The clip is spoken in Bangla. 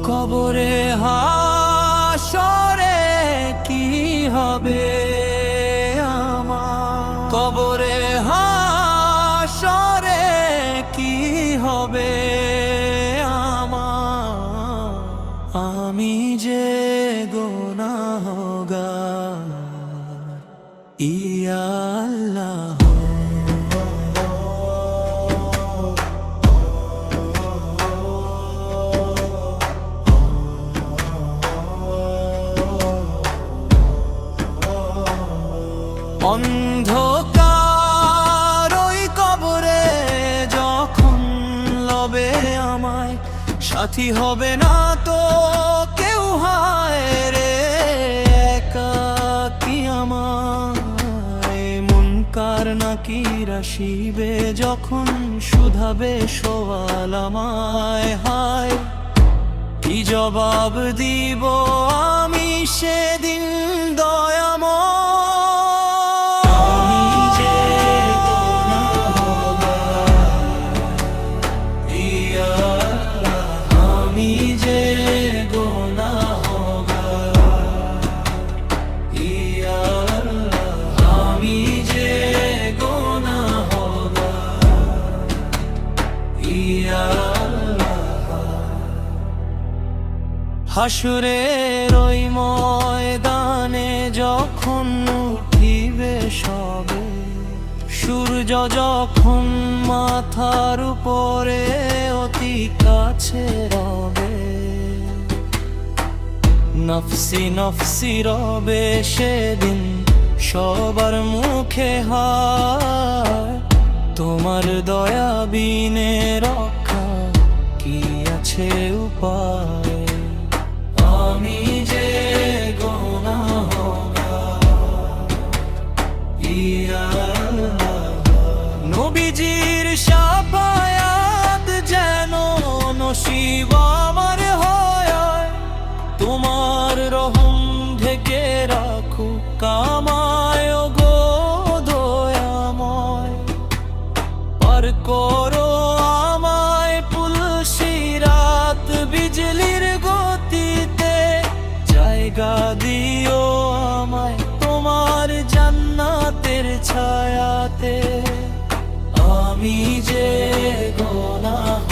কবরে হাসরে কি হবে আমার, কবরে হাসরে কি হবে আমার, আমি যে গুনাহগার ইয়া আল্লাহ। অন্ধকার ওই কবরে যখন লবে আমায়, সাথী হবে না তো কেউ, হায় রে একাকী আমায়। মুনকার নাকির আসিবে যখন, শুধাবে সওয়াল আমায়, হায় কি জবাব দিব আমি সেদিন দয়াময়। হাসরের ওই ময়দানে যখন উঠিবে সবে, সূর্য যখন মাথার উপরে অতি কাছে রবে, নফসি নফসি রবে সেদিন সবার মুখে, হায় তোমার দয়া বিনে রক্ষা কি আছে উপায়। আমি যে গুনাহগার ইয়া আল্লাহ, নবীজির শাফায়াত যেন নসিব আমার হয়, তোমার রহম ঢেকে রাখুক কামায় গো দয়াময়। পার করো আমায় পুলসিরাত বিজলির গতিতে, জায়গা দিও আমায় তোমার জান্নাতের ছায়াতে। আমি যে গুনাহ